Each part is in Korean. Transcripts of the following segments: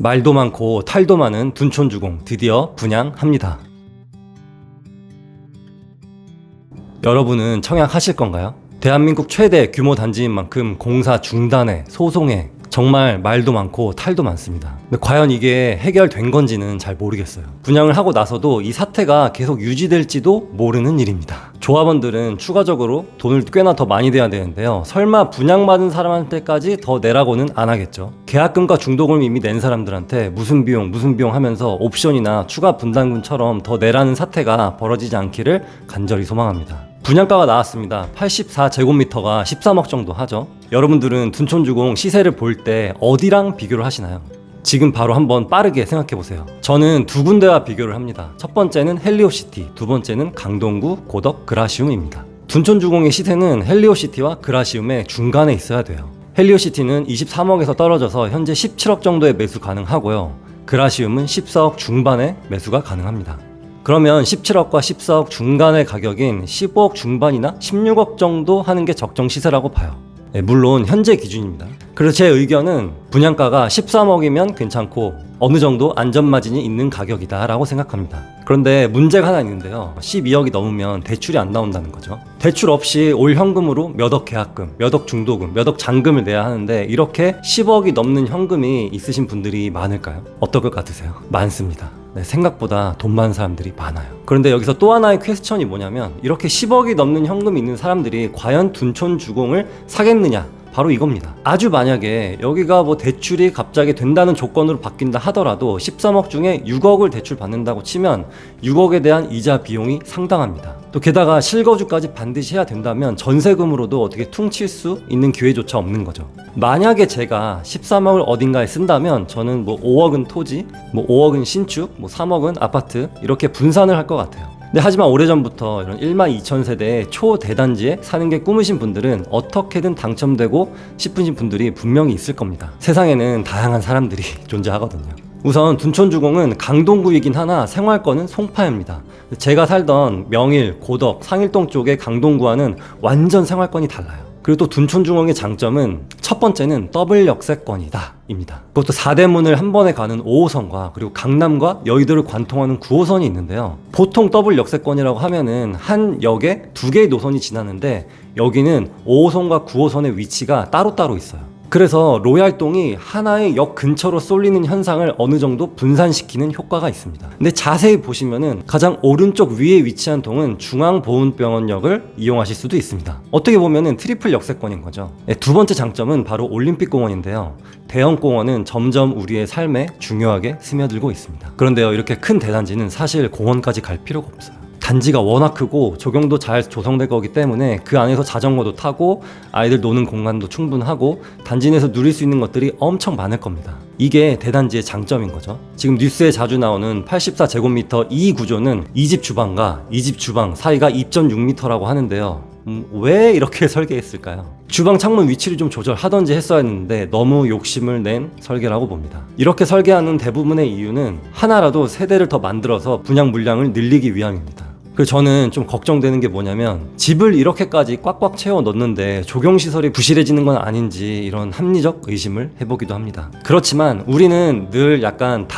말도 많고 탈도 많은 둔촌주공 드디어 분양합니다. 여러분은 청약하실 건가요? 대한민국 최대 규모 단지인 만큼 공사 중단에, 소송에 정말 말도 많고 탈도 많습니다. 근데 과연 이게 해결된 건지는 잘 모르겠어요. 분양을 하고 나서도 이 사태가 계속 유지될지도 모르는 일입니다. 조합원들은 추가적으로 돈을 꽤나 더 많이 내야 되는데요. 설마 분양받은 사람한테까지 더 내라고는 안 하겠죠. 계약금과 중도금 이미 낸 사람들한테 무슨 비용 하면서 옵션이나 추가 분담금처럼 더 내라는 사태가 벌어지지 않기를 간절히 소망합니다. 분양가가 나왔습니다. 84제곱미터가 13억 정도 하죠. 여러분들은 둔촌주공 시세를 볼 때 어디랑 비교를 하시나요? 지금 바로 한번 빠르게 생각해보세요. 저는 두 군데와 비교를 합니다. 첫 번째는 헬리오시티, 두 번째는 강동구 고덕 그라시움입니다. 둔촌주공의 시세는 헬리오시티와 그라시움의 중간에 있어야 돼요. 헬리오시티는 23억에서 떨어져서 현재 17억 정도의 매수 가능하고요. 그라시움은 14억 중반의 매수가 가능합니다. 그러면 17억과 14억 중간의 가격인 15억 중반이나 16억 정도 하는 게 적정 시세라고 봐요. 물론 현재 기준입니다. 그래서 제 의견은 분양가가 13억이면 괜찮고 어느 정도 안전마진이 있는 가격이다 라고 생각합니다. 그런데 문제가 하나 있는데요. 12억이 넘으면 대출이 안 나온다는 거죠. 대출 없이 올 현금으로 몇억 계약금, 몇억 중도금, 몇억 잔금을 내야 하는데 이렇게 10억이 넘는 현금이 있으신 분들이 많을까요? 어떨 것 같으세요? 많습니다. 네, 생각보다 돈 많은 사람들이 많아요. 그런데 여기서 또 하나의 퀘스천이 뭐냐면 이렇게 10억이 넘는 현금이 있는 사람들이 과연 둔촌주공을 사겠느냐? 바로 이겁니다. 아주 만약에 여기가 뭐 대출이 갑자기 된다는 조건으로 바뀐다 하더라도 13억 중에 6억을 대출 받는다고 치면 6억에 대한 이자 비용이 상당합니다. 또 게다가 실거주까지 반드시 해야 된다면 전세금으로도 어떻게 퉁칠 수 있는 기회조차 없는 거죠. 만약에 제가 13억을 어딘가에 쓴다면 저는 뭐 5억은 토지, 뭐 5억은 신축, 뭐 3억은 아파트 이렇게 분산을 할 것 같아요. 근데 하지만 오래전부터 이런 12,000세대의 초대단지에 사는 게 꿈이신 분들은 어떻게든 당첨되고 싶으신 분들이 분명히 있을 겁니다. 세상에는 다양한 사람들이 존재하거든요. 우선 둔촌주공은 강동구이긴 하나 생활권은 송파입니다. 제가 살던 명일, 고덕, 상일동 쪽의 강동구와는 완전 생활권이 달라요. 그리고 또 둔촌주공의 장점은 첫 번째는 더블 역세권이다 입니다. 그것도 4대문을 한 번에 가는 5호선과 그리고 강남과 여의도를 관통하는 9호선이 있는데요. 보통 더블 역세권이라고 하면은 한 역에 두 개의 노선이 지나는데 여기는 5호선과 9호선의 위치가 따로따로 있어요. 그래서 로얄동이 하나의 역 근처로 쏠리는 현상을 어느 정도 분산시키는 효과가 있습니다. 근데 자세히 보시면은 가장 오른쪽 위에 위치한 동은 중앙보훈병원역을 이용하실 수도 있습니다. 어떻게 보면은 트리플 역세권인 거죠. 두 번째 장점은 바로 올림픽공원인데요. 대형 공원은 점점 우리의 삶에 중요하게 스며들고 있습니다. 그런데요, 이렇게 큰 대단지는 사실 공원까지 갈 필요가 없어요. 단지가 워낙 크고 조경도 잘 조성될 거기 때문에 그 안에서 자전거도 타고 아이들 노는 공간도 충분하고 단지 내에서 누릴 수 있는 것들이 엄청 많을 겁니다. 이게 대단지의 장점인 거죠. 지금 뉴스에 자주 나오는 84제곱미터 이 구조는 이 집 주방과 이 집 주방 사이가 2.6m라고 하는데요. 왜 이렇게 설계했을까요? 주방 창문 위치를 좀 조절하던지 했어야 했는데 너무 욕심을 낸 설계라고 봅니다. 이렇게 설계하는 대부분의 이유는 하나라도 세대를 더 만들어서 분양 물량을 늘리기 위함입니다. 그래서 저는 좀 걱정되는 게 뭐냐면 집을 이렇게까지 꽉꽉 채워 넣는데 조경시설이 부실해지는 건 아닌지 이런 합리적 의심을 해보기도 합니다. 그렇지만 우리는 늘 약간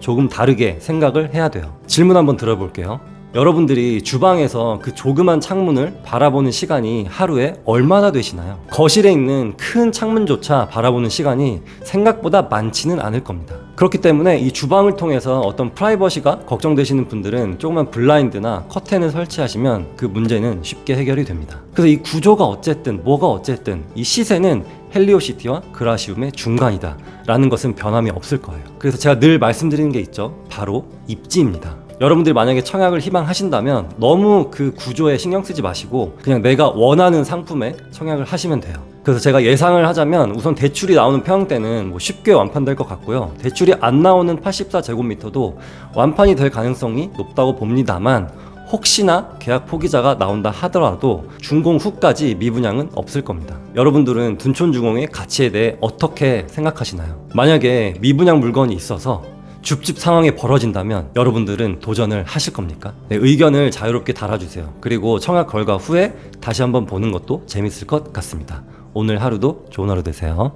조금 다르게 생각을 해야 돼요. 질문 한번 들어볼게요. 여러분들이 주방에서 그 조그만 창문을 바라보는 시간이 하루에 얼마나 되시나요? 거실에 있는 큰 창문조차 바라보는 시간이 생각보다 많지는 않을 겁니다. 그렇기 때문에 이 주방을 통해서 어떤 프라이버시가 걱정되시는 분들은 조그만 블라인드나 커튼을 설치하시면 그 문제는 쉽게 해결이 됩니다. 그래서 이 구조가 어쨌든 뭐가 어쨌든 이 시세는 헬리오시티와 그라시움의 중간이다 라는 것은 변함이 없을 거예요. 그래서 제가 늘 말씀드리는 게 있죠. 바로 입지입니다. 여러분들이 만약에 청약을 희망하신다면 너무 그 구조에 신경 쓰지 마시고 그냥 내가 원하는 상품에 청약을 하시면 돼요. 그래서 제가 예상을 하자면 우선 대출이 나오는 평형대는 쉽게 완판될 것 같고요. 대출이 안 나오는 84제곱미터도 완판이 될 가능성이 높다고 봅니다만 혹시나 계약 포기자가 나온다 하더라도 준공 후까지 미분양은 없을 겁니다. 여러분들은 둔촌주공의 가치에 대해 어떻게 생각하시나요? 만약에 미분양 물건이 있어서 줍줍 상황이 벌어진다면 여러분들은 도전을 하실 겁니까? 네, 의견을 자유롭게 달아주세요. 그리고 청약 결과 후에 다시 한번 보는 것도 재밌을 것 같습니다. 오늘 하루도 좋은 하루 되세요.